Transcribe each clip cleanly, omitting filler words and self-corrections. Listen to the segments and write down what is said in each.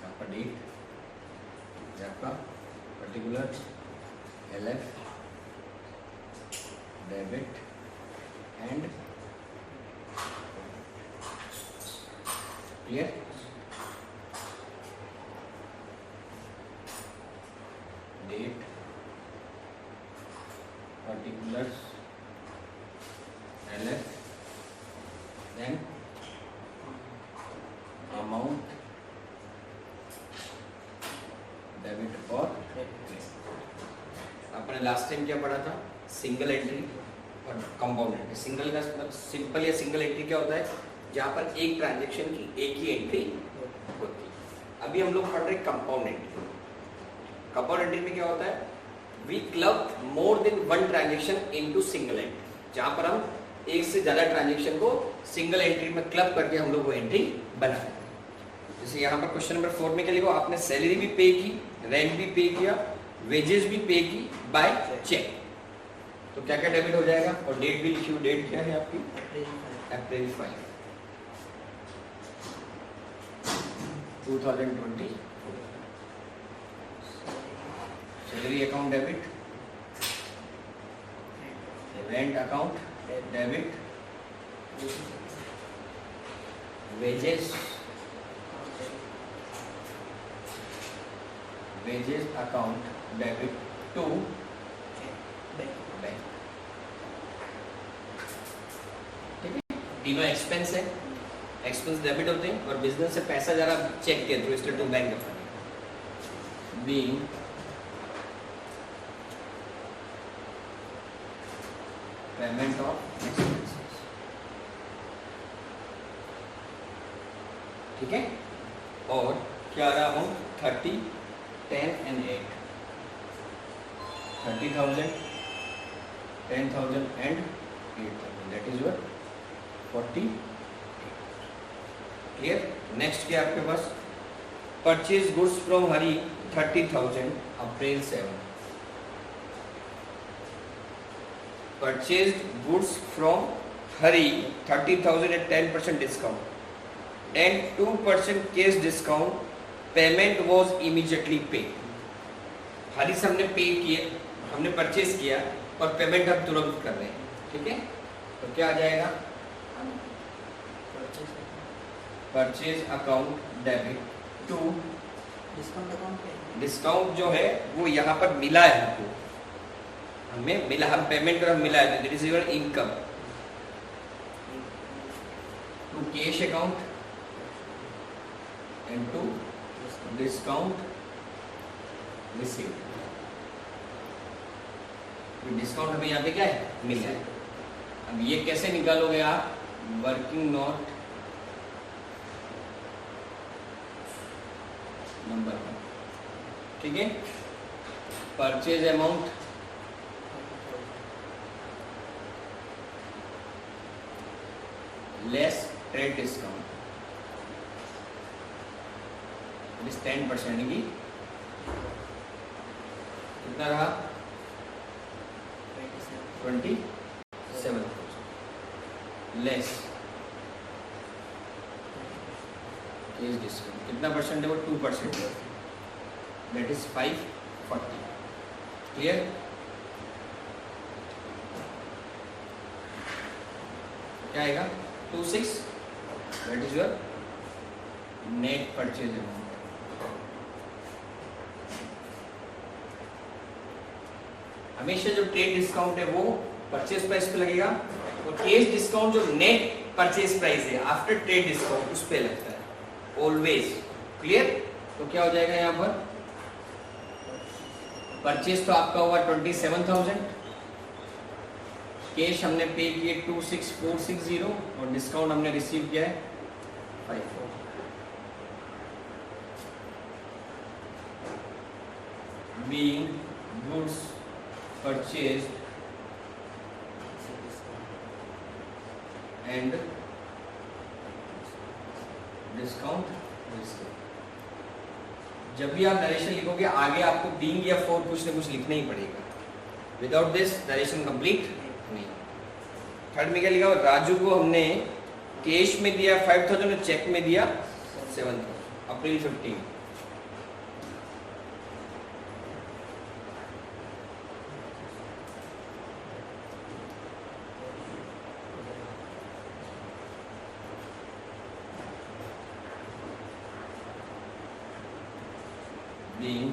आपका डेट, आपका particular LF debit and clear. Date, particulars, LF, then amount, debit और आपने लास्ट टाइम क्या पढ़ा था, सिंगल एंट्री और कंपाउंड एंट्री। सिंगल का मतलब सिंपल या सिंगल एंट्री क्या होता है, जहाँ पर एक ट्रांजेक्शन की एक ही एंट्री होती है। अभी हम लोग पढ़ रहे कंपाउंड एंट्री। कंपाउंड एंट्री में क्या होता है, we club more than one transaction into single entry, जहां पर हम एक से ज्यादा ट्रांजेक्शन को सिंगल एंट्री में क्लब करके हम लोग वो एंट्री बनाते हैं। जैसे यहाँ पर क्वेश्चन नंबर 4 में क्या लिखो, आपने सैलरी भी पे की, रेंट भी पे किया, वेजेस भी पे की बाय चेक, तो क्या क्या डेबिट हो जाएगा। और डेट भी लिखी हो, डेट क्या है आपकी, April 5 2020। Salary account debit, rent account debit, wages account debit to bank. ठीक है, तीनों एक्सपेंस है, एक्सपेंस डेबिट होते हैं और बिजनेस से पैसा जरा चेक के थ्रू इसलिए to bank being payment of expenses. ठीक है, और क्या रहा हूं 30, 10 and 8, 30,000, 10,000 and 8,000, that is your 40। Clear. Next क्या आपके पास, purchase goods from Hari 30,000 April 7, purchased goods from Hari 30,000 at 10% discount and 2% cash discount, payment was immediately paid। हरी से हमने पे किया, हमने परचेज किया और पेमेंट हम तुरंत कर रहे हैं। ठीक है, तो क्या आ जाएगा, purchase account debit to discount account. Discount जो है वो यहाँ पर मिला है हमको, हमें मिला, हम पेमेंट कर मिला है, that is your income to cash account and to discount received. Discount हमें यहाँ पे क्या है, मिला है। अब ये कैसे निकालोगे आप, वर्किंग नोट नंबर 1। ठीक है, purchase amount less trade discount, it is 10% की कितना रहा, 27,000 लेस केस डिस्काउंट, कितना परसेंट है वो, 2%, दैट इज 540। क्लियर। क्या आएगा, 26, that is your net purchase amount. हमेशा जो ट्रेड डिस्काउंट है वो परचेज प्राइस पे लगेगा और केस डिस्काउंट जो नेट परचेज प्राइस है आफ्टर ट्रेड डिस्काउंट उस पे लगता है ऑलवेज। क्लियर। तो क्या हो जाएगा यहाँ पर, परचेज तो आपका हुआ 27,000, कैश हमने पे किए 26,460 और डिस्काउंट हमने रिसीव किया है 54। Being goods purchased and discount received। जब भी आप नरेशन लिखोगे आगे आपको बीइंग या फॉर कुछ ना कुछ लिखना ही पड़ेगा। विदाउट दिस डायरेक्शन कंप्लीट नहीं। थर्ड में क्या लिखा हुआ, राजू को हमने कैश में दिया 5000 और चेक में दिया 7000, अप्रैल 15। being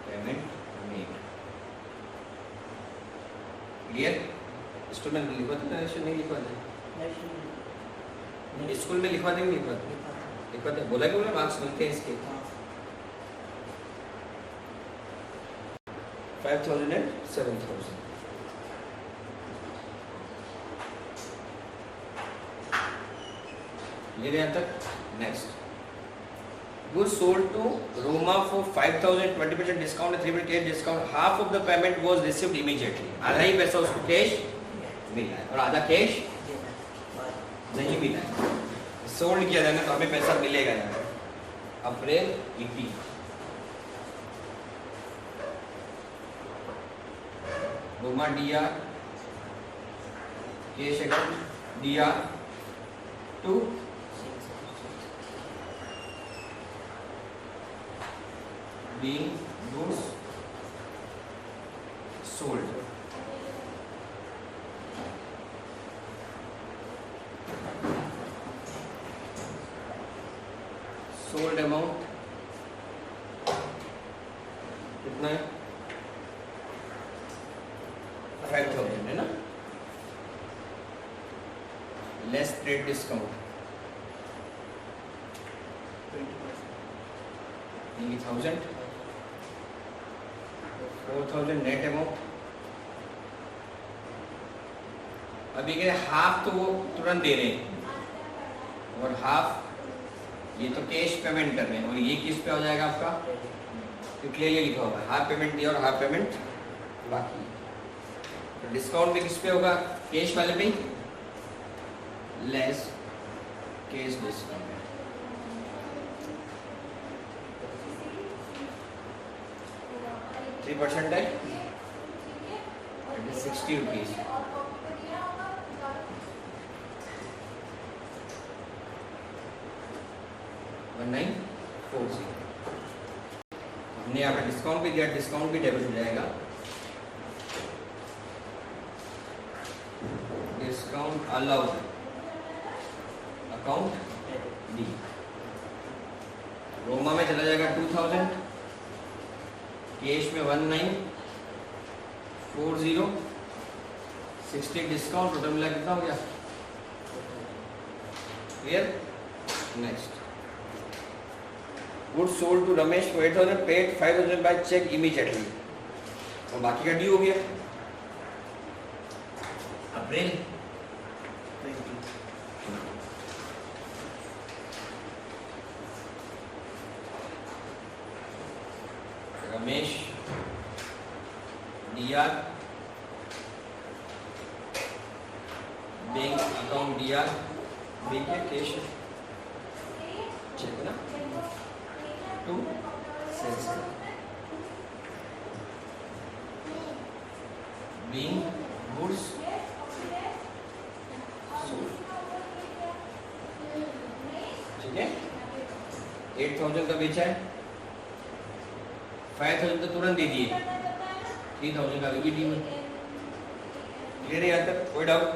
payment made, clear? School में लिखवा देना, नहीं लिखवा देना, स्कूल में लिखवा देंगे, लिखवा दे, बोला कि मार्क्स मिलते हैं इसके। 5000 and 7000, ये यहाँ तक। Next, goods sold to Roma for 5000, 20% discount and 3% cash discount. Half of the payment was received immediately. आधा ही पैसा उसको कैश मिला है और आधा कैश नहीं मिला है। सोल्ड किया जाना तो हमें पैसा मिलेगा यहाँ April 18। Roma DR cash account DR to being goods sold. Sold amount कितना है? 5000 है ना? Less trade discount 20,000, 4000 net amount. अभी कह हाफ तो वो तुरंत दे रहे हैं और हाफ ये तो कैश पेमेंट कर रहे हैं, और ये किस पे हो जाएगा आपका, तो क्लियरली लिखा होगा हाफ पेमेंट दिया और हाफ पेमेंट बाकी। तो डिस्काउंट भी किस पे होगा, कैश वाले पे, लेस कैश डिस्काउंट। 3% है, 60 रुपीज। हमने यहाँ पे डिस्काउंट भी दिया, डिस्काउंट भी डेबिट हो जाएगा। Discount allowed account D, Roma में चला जाएगा 2000, कैश में 1940, 60 डिस्काउंट, टोटल मिला कितना हो गया, clear? Next, good sold to Ramesh for 8000, paid 5000 by cheque immediately, और बाकी का ड्यू हो गया April 20। Ramesh DR bank account DR, bank है कैश चेक ना to sales being goods sold, ठीक है। 8000 का बेचा है, 5000 तो तुरंत दे दिए, 3000 का भी दी में, क्लियर है यहाँ तक, कोई डाउट?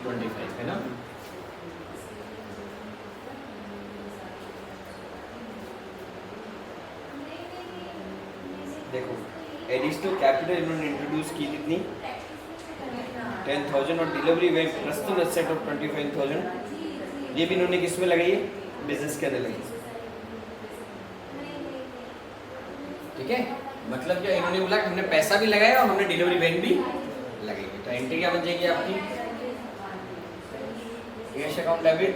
25 है ना। देखो एडिशनल कैपिटल इन्होंने इंट्रोड्यूस की कितनी, 10,000, और डिलीवरी वे प्रस्तुत एसेट ऑफ 25,000, ये भी इन्होंने किस में लगाई है, बिजनेस के अंदर लगाई, ठीक है। मतलब क्या इन्होंने बोला कि हमने पैसा भी लगाया और हमने डिलीवरी वैन भी लगाई, तो एंट्री क्या बन जाएगी आपकी, कैश अकाउंट डेबिट,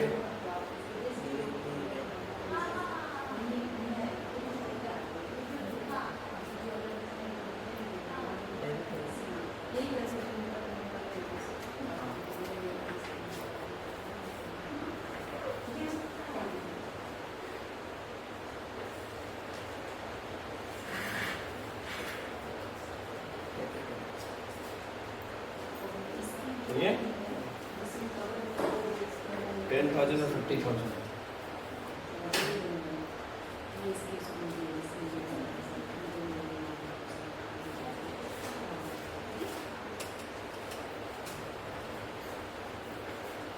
10,000 और 50,000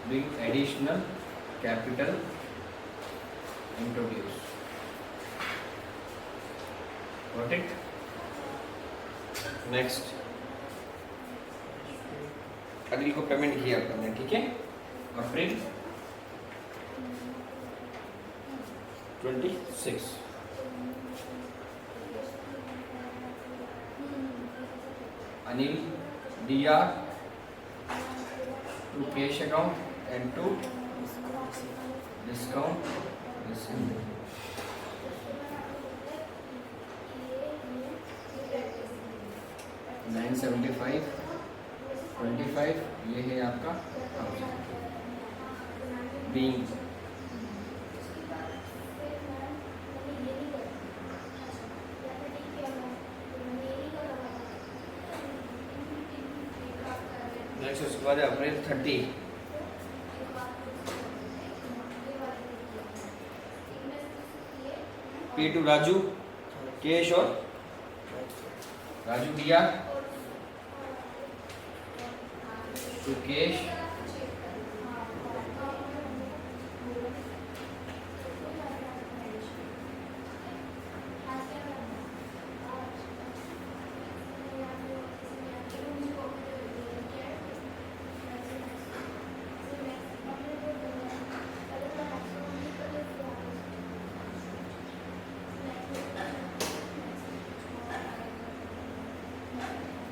doing additional capital introduce. Got it? Next. Anil को पेमेंट किया आपने, ठीक है? अप्रैल 26. Anil DR to cash account and to discount received. $975 25 ये है आपका बीइंग नेक्स्ट उसके बाद अप्रैल 30 P to राजू केश और राजू दिया to केश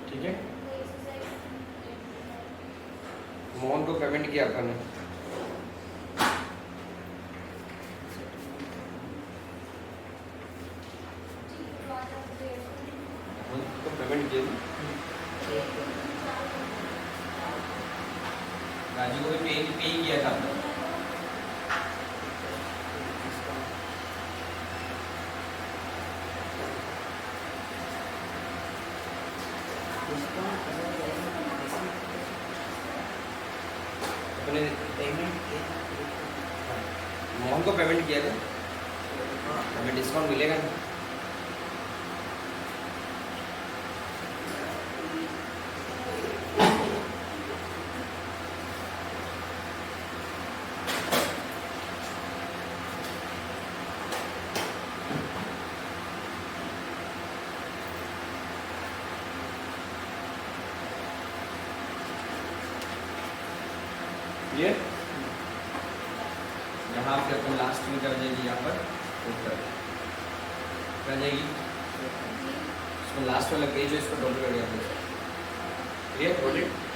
ठीक है। मोहन को पेमेंट किया अपन ने तो पेमेंट किया राजू को भी पे किया था अपने मोहन को पेमेंट किया था हमें डिस्काउंट मिलेगा ना ये यहाँ पे अपन लास्ट में कर जाएगी यहाँ पर ऊपर कर जाएगी इसमें लास्ट वाला पेज है इसको डॉट कर दिया क्लियर प्रोजेक्ट